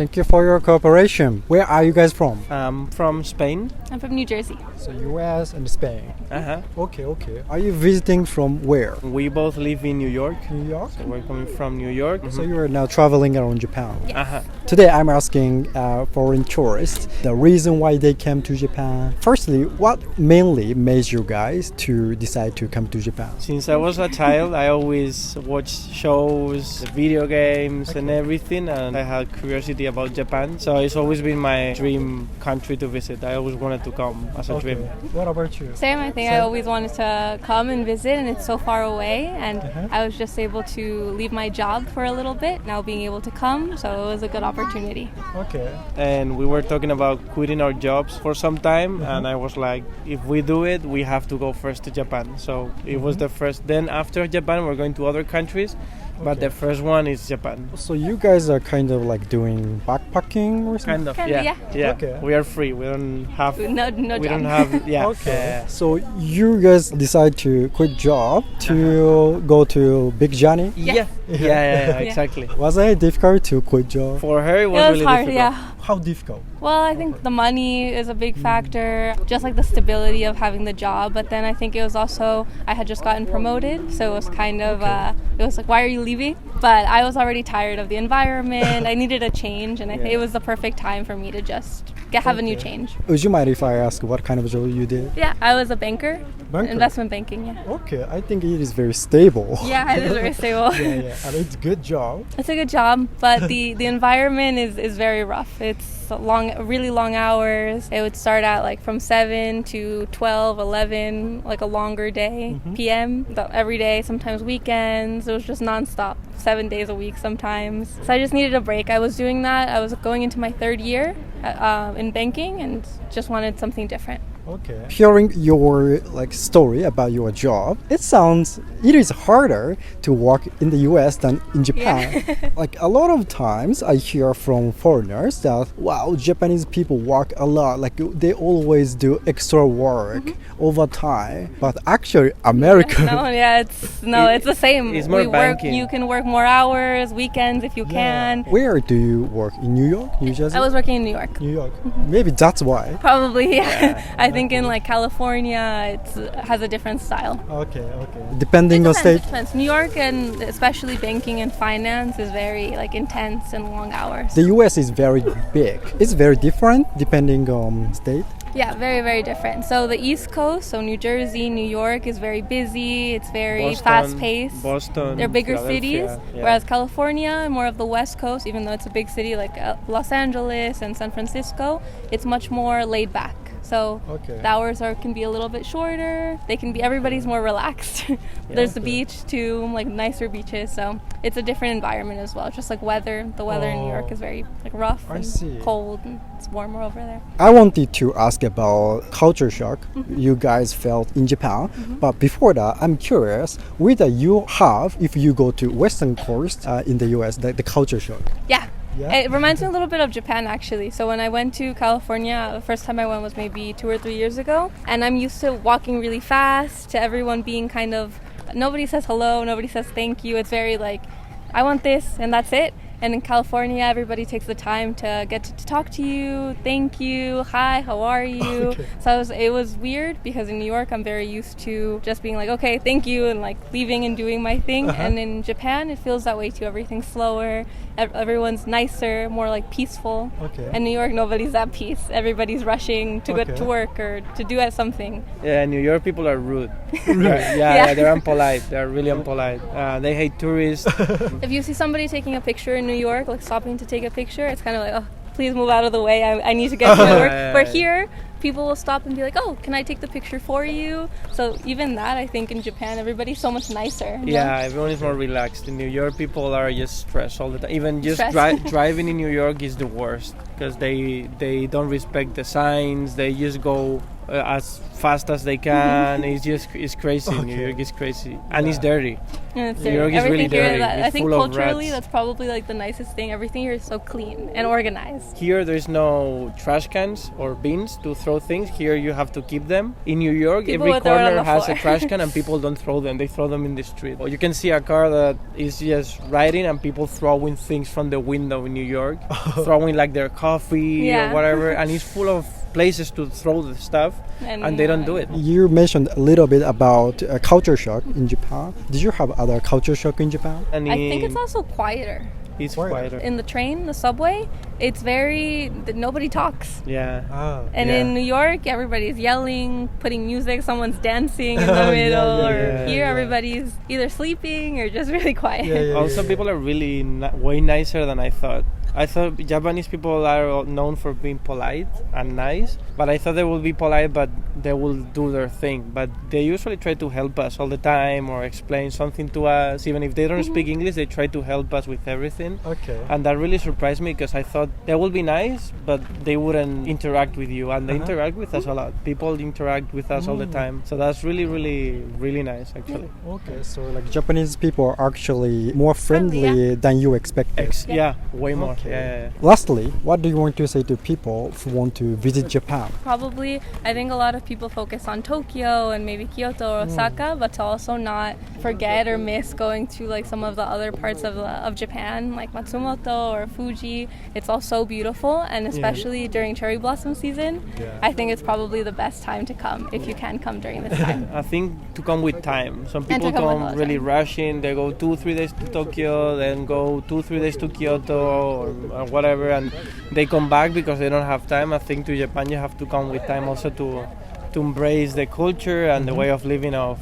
Thank you for your cooperation. Where are you guys from? From Spain. I'm from New Jersey. So US and Spain. Uh-huh. Okay. Are you visiting from where? We both live in New York. New York? So we're coming from New York. So you are now traveling around Japan. Yes. Uh-huh. Today I'm asking foreign tourists the reason why they came to Japan. Firstly, what mainly made you guys to decide to come to Japan? Since I was a child, I always watched shows, video games and everything, and I had curiosity about Japan. So it's always been my dream country to visit. I always wanted to come as a dream. What about you? Same, I think I always wanted to come and visit, and it's so far away, and I was just able to leave my job for a little bit, now being able to come, so it was a good opportunity. Okay. And we were talking about quitting our jobs for some time, and I was like, if we do it, we have to go first to Japan. So it was the first. Then after Japan, we're going to other countries, but the first one is Japan. So you guys are kind of like doing backpacking or something? Kind of, Kinda, yeah. Okay. We are free. We don't have. No we job. don't have. Yeah. Okay. So you guys decide to quit job to go to big journey? Yeah. Yeah. Exactly. Was it difficult to quit job? For her, it was, It was really hard, difficult. yeah. How difficult? Well, I think the money is a big factor, just like the stability of having the job. But then I think it was also, I had just gotten promoted, so it was kind of, it was like, why are you leaving? But I was already tired of the environment. I needed a change, and I think it was the perfect time for me to just have a new change. Would you mind if I ask what kind of job you did? Yeah, I was a banker. Banker? Investment banking, yeah. Okay, I think it is very stable. Yeah, it is very stable. Yeah, and it's a good job. It's a good job, but the environment is very rough. It's really long hours. It would start at like from 7 to 12, 11, like a longer day, PM, every day, sometimes weekends. It was just nonstop, 7 days a week sometimes. So I just needed a break. I was doing that. I was going into my third year in banking and just wanted something different. Okay. Hearing your story about your job, it is harder to work in the US than in Japan. A lot of times I hear from foreigners that wow, Japanese people work a lot. They always do extra work overtime. But actually America it's the same. It's more banking. You can work more hours, weekends if you can. Where do you work? In New York? New Jersey? I was working in New York. New York. Maybe that's why. Probably, yeah. I think in California, it has a different style. Okay. Depending on state? It depends. New York, and especially banking and finance, is very intense and long hours. The US is very big. It's very different depending on state. Yeah, very, very different. So the East Coast, so New Jersey, New York is very busy. It's very fast-paced. Boston, they're bigger cities. Whereas California, more of the West Coast, even though it's a big city like Los Angeles and San Francisco, it's much more laid back. So the hours can be a little bit shorter. Everybody's more relaxed. There's the beach too, nicer beaches. So it's a different environment as well. Just weather. The weather in New York is very rough and cold, and it's warmer over there. I wanted to ask about culture shock you guys felt in Japan. But before that, I'm curious whether you have, if you go to Western coast in the US, the culture shock. Yeah. It reminds me a little bit of Japan, actually. So when I went to California, the first time I went was maybe 2 or 3 years ago. And I'm used to walking really fast, to everyone being nobody says hello, nobody says thank you. It's very I want this and that's it. And in California, everybody takes the time to get to talk to you, thank you, hi, how are you? So it was weird because in New York, I'm very used to just being okay, thank you, and leaving and doing my thing. And in Japan, it feels that way too. Everything's slower, everyone's nicer, more peaceful. And New York, nobody's at peace. Everybody's rushing to go to work or to do something. Yeah, New York people are rude. They're unpolite. They're really unpolite. They hate tourists. If you see somebody taking a picture in New York, stopping to take a picture, it's kind of oh, please move out of the way. I need to get to my work. Where here, people will stop and be oh, can I take the picture for you? So even that, I think in Japan, everybody's so much nicer. Yeah, everyone is more relaxed. In New York, people are just stressed all the time. Even just driving in New York is the worst. because they don't respect the signs. They just go as fast as they can. It's crazy. New York is crazy, and it's dirty. And it's New York is everything really here, dirty. I It's think full of culturally, rats. that's probably like the nicest thing. Everything here is so clean and organized. Here there's no trash cans or bins to throw things. Here you have to keep them. In New York, People every would throw it on corner the has a floor. trash can and people don't throw them. They throw them in the street. Or you can see a car that is just riding and people throwing things from the window in New York, throwing like their coffee Yeah. or whatever, and it's full of places to throw the stuff, and they don't do it. You mentioned a little bit about culture shock in Japan. Did you have other culture shock in Japan? And I think it's also quieter. it's Quieter. quieter. In the train, the subway, it's nobody talks. Yeah. And Yeah. in New York, everybody's yelling, putting music, someone's dancing in the Yeah, middle. yeah, or yeah, here, yeah. everybody's either sleeping or just really quiet. Also, people are really way nicer than I thought. I thought Japanese people are known for being polite and nice, but I thought they would be polite, but they will do their thing. But they usually try to help us all the time or explain something to us. Even if they don't speak English, they try to help us with everything. Okay. And that really surprised me because I thought they would be nice, but they wouldn't interact with you. And they interact with us a lot. People interact with us all the time. So that's really, really, really nice, actually. Okay, so like Japanese people are actually more friendly Friendly, than you expected. Yeah, way more. Okay. Yeah. Lastly, what do you want to say to people who want to visit Japan? Probably, I think a lot of people focus on Tokyo and maybe Kyoto or Osaka, but to also not forget or miss going to like some of the other parts of Japan, like Matsumoto or Fuji. It's all so beautiful, and especially during cherry blossom season, I think it's probably the best time to come if you can come during this time. I think to come with time. Some And to people come with a lot come of really time. rushing. They go 2-3 days to Tokyo, then go 2-3 days to Kyoto or whatever, and they come back because they don't have time. I think to Japan you have to come with time also to embrace the culture and the way of living of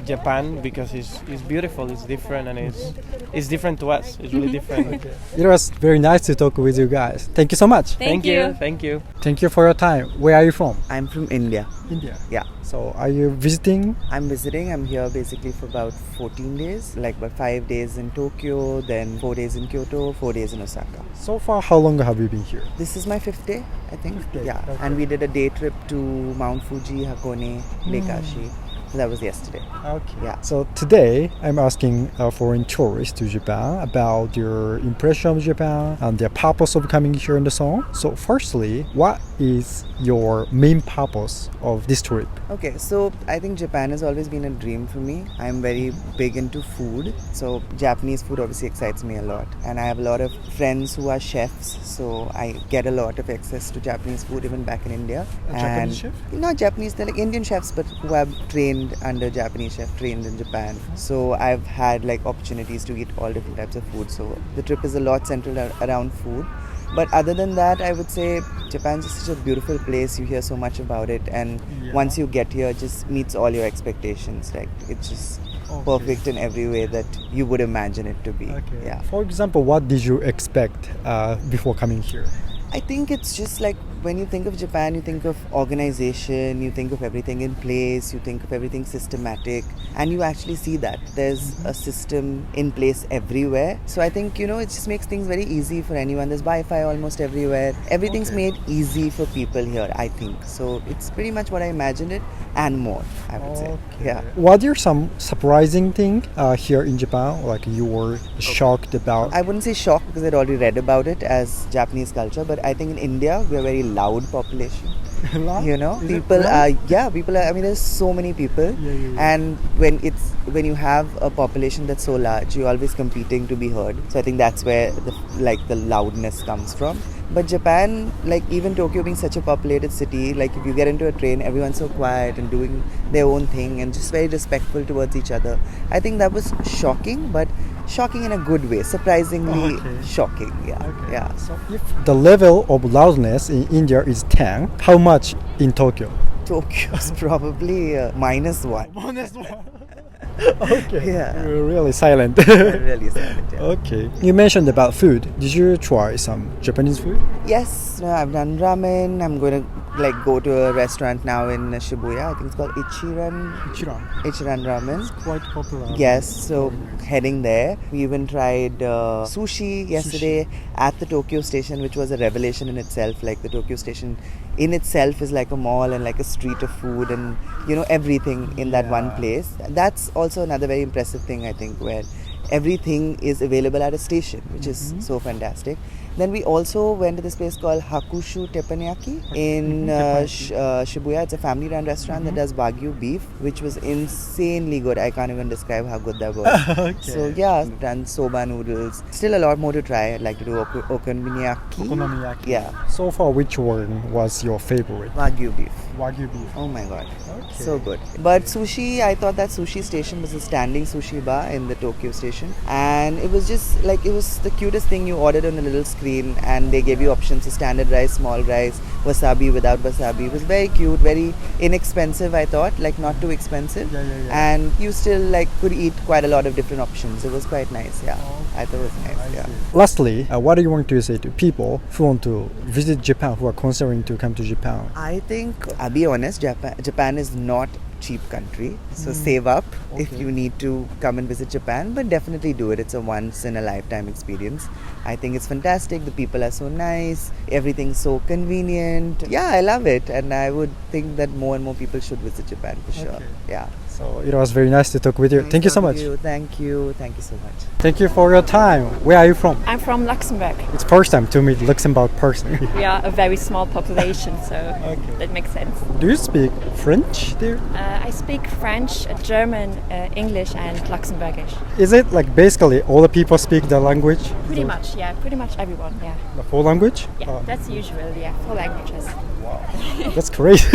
Japan, because it's beautiful, it's different, and it's different to us. It's really different. It was very nice to talk with you guys. Thank you so much. Thank you. Thank you. Thank you for your time. Where are you from? I'm from India. India. Yeah. So are you visiting? I'm visiting. I'm here basically for about 14 days, like about 5 days in Tokyo, then 4 days in Kyoto, 4 days in Osaka. So far, how long have you been here? This is my 5th day, I think. day, Yeah. okay. And we did a day trip to Mount Fuji, Hakone, Lake Ashi. So that was yesterday. Okay. Yeah. So today, I'm asking foreign tourists to Japan about their impression of Japan and their purpose of coming here and so on. So firstly, what is your main purpose of this trip? Okay, so I think Japan has always been a dream for me. I'm very big into food, so Japanese food obviously excites me a lot. And I have a lot of friends who are chefs, so I get a lot of access to Japanese food even back in India. Japanese chef? Not Japanese, they're like Indian chefs, but who have trained under Japanese chef, trained in Japan. So I've had like opportunities to eat all different types of food. So the trip is a lot centered around food. But other than that, I would say Japan's just such a beautiful place. You hear so much about it, and once you get here, it just meets all your expectations. Like it's just perfect in every way that you would imagine it to be. Okay. Yeah. For example, what did you expect before coming here? I think it's just like when you think of Japan, you think of organization, you think of everything in place, you think of everything systematic, and you actually see that there's a system in place everywhere. So I think, it just makes things very easy for anyone. There's Wi-Fi almost everywhere. Everything's made easy for people here, I think. So it's pretty much what I imagined it and more, I would say. Yeah. Were there some surprising thing here in Japan, like you were shocked about? I wouldn't say shocked because I'd already read about it as Japanese culture, but I think in India we're a very loud population. People are. I mean, there's so many people, and when you have a population that's so large, you're always competing to be heard. So I think that's where the loudness comes from. But Japan, like even Tokyo being such a populated city, like if you get into a train, everyone's so quiet and doing their own thing and just very respectful towards each other. I think that was shocking, but shocking in a good way, surprisingly shocking. Yeah. So if the level of loudness in India is 10, how much in Tokyo? Tokyo's probably -1. Okay. Yeah. You're really silent. Really silent. Yeah. Okay. You mentioned about food. Did you try some Japanese food? Yes, I've done ramen. I'm going to like go to a restaurant now in Shibuya. I think it's called Ichiran Ramen. It's quite popular. Yes, so heading there. We even tried sushi yesterday at the Tokyo station, which was a revelation in itself. Like the Tokyo station in itself is like a mall and like a street of food and everything in that one place. That's also another very impressive thing, I think, where everything is available at a station, which is so fantastic. Then we also went to this place called Hakushu Teppanyaki in Shibuya. It's a family-run restaurant that does Wagyu beef, which was insanely good. I can't even describe how good that was. Okay. So yeah, done soba noodles. Still a lot more to try. I'd like to do okonomiyaki. Yeah. So far, which one was your favorite? Wagyu beef. Wagyu beef. Oh my god. Okay. So good. But sushi, I thought that sushi station was a standing sushi bar in the Tokyo station. And it was just like, it was the cutest thing. You ordered on a little screen and they gave you options of standard rice, small rice, wasabi, without wasabi. It was very cute, very inexpensive, I thought, like not too expensive. Yeah. And you still like could eat quite a lot of different options. It was quite nice, yeah. I thought it was nice, yeah. Lastly, what do you want to say to people who want to visit Japan, who are considering to come to Japan? I think, I'll be honest, Japan is not cheap country, so save up if you need to come and visit Japan, but definitely do it. It's a once in a lifetime experience. I think it's fantastic. The people are so nice, everything's so convenient. Yeah, I love it, and I would think that more and more people should visit Japan for sure. Yeah. So it was very nice to talk with you. Thank you so much. Thank you so much. Thank you for your time. Where are you from? I'm from Luxembourg. It's first time to meet Luxembourg person. We are a very small population, so that makes sense. Do you speak French there? I speak French, German, English and Luxembourgish. Is it like basically all the people speak the language? Pretty much, yeah. Pretty much everyone, yeah. The full language? Yeah, that's usual, yeah. 4 languages. That's crazy.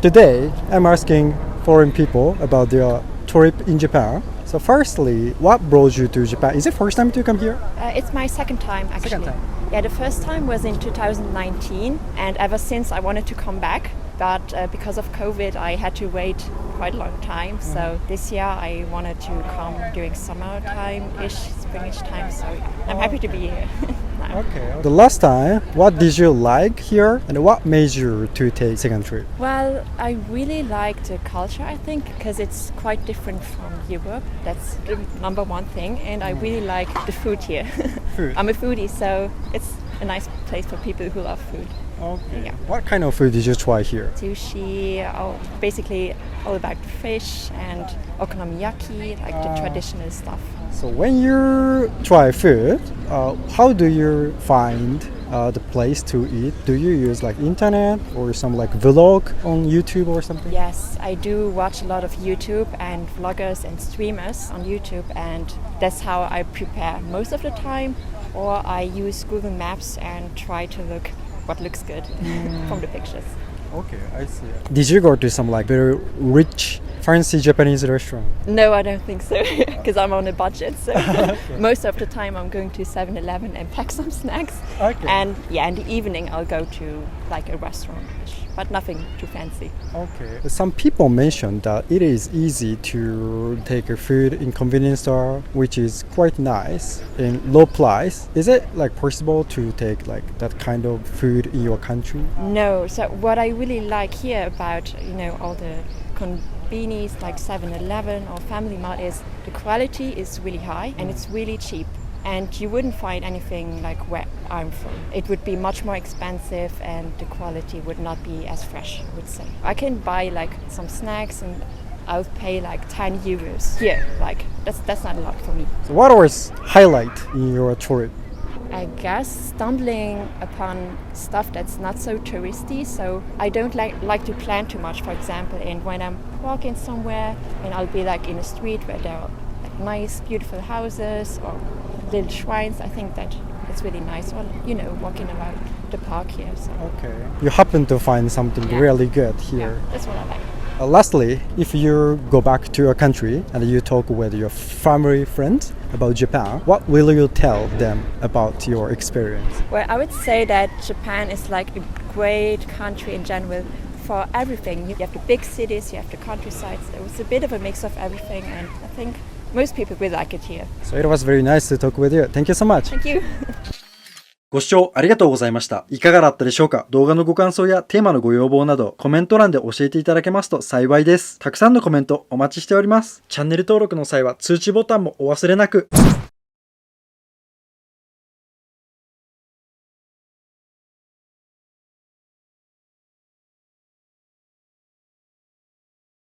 Today, I'm asking foreign people about their trip in Japan. So firstly, what brought you to Japan? Is it first time to come here? It's my second time, actually. Second time. Yeah, the first time was in 2019, and ever since I wanted to come back, but because of COVID, I had to wait quite a long time. So this year I wanted to come during summertime-ish, springish time. So I'm happy to be here now. Okay. The last time, what did you like here, and what made you to take second trip? Well, I really like the culture, I think, because it's quite different from Europe. That's the number one thing, and I really like the food here. Food. I'm a foodie, so it's a nice place for people who love food. Okay. Yeah. What kind of food did you try here? Sushi, basically all about fish, and okonomiyaki, like the traditional stuff. So when you try food, how do you find the place to eat? Do you use like internet or some like vlog on YouTube or something? Yes, I do watch a lot of YouTube and vloggers and streamers on YouTube, and that's how I prepare most of the time. Or I use Google Maps and try to look what looks good from the pictures. Okay, I see. Did you go to some like very rich, fancy Japanese restaurant? No, I don't think so, because I'm on a budget. So most of the time I'm going to 7-Eleven and pack some snacks. Okay. And yeah, in the evening I'll go to like a restaurant, but nothing too fancy. Okay. Some people mentioned that it is easy to take a food in convenience store, which is quite nice in low price. Is it like possible to take like that kind of food in your country? No. So what I really like here about all the convenience like 7-Eleven or Family Mart is the quality is really high and it's really cheap. And you wouldn't find anything like where I'm from. It would be much more expensive and the quality would not be as fresh, I would say. I can buy like some snacks and I'll pay like 10 euros here. Like that's not a lot for me. So what was highlight in your trip? I guess stumbling upon stuff that's not so touristy, so I don't like to plan too much, for example, and when I'm walking somewhere and I'll be like in a street where there are like nice, beautiful houses or little shrines, I think that it's really nice. Or, walking around the park here. So. Okay. You happen to find something really good here. Yeah, that's what I like. Lastly, if you go back to your country and you talk with your family friends about Japan, what will you tell them about your experience? Well, I would say that Japan is like a great country in general for everything. You have the big cities, you have the countryside. So it's a bit of a mix of everything, and I think most people will like it here. So it was very nice to talk with you. Thank you so much. Thank you. ご視聴ありがとうございました。いかがだったでしょうか？動画のご感想やテーマのご要望などコメント欄で教えていただけますと幸いです。たくさんのコメントお待ちしております。チャンネル登録の際は通知ボタンもお忘れなく。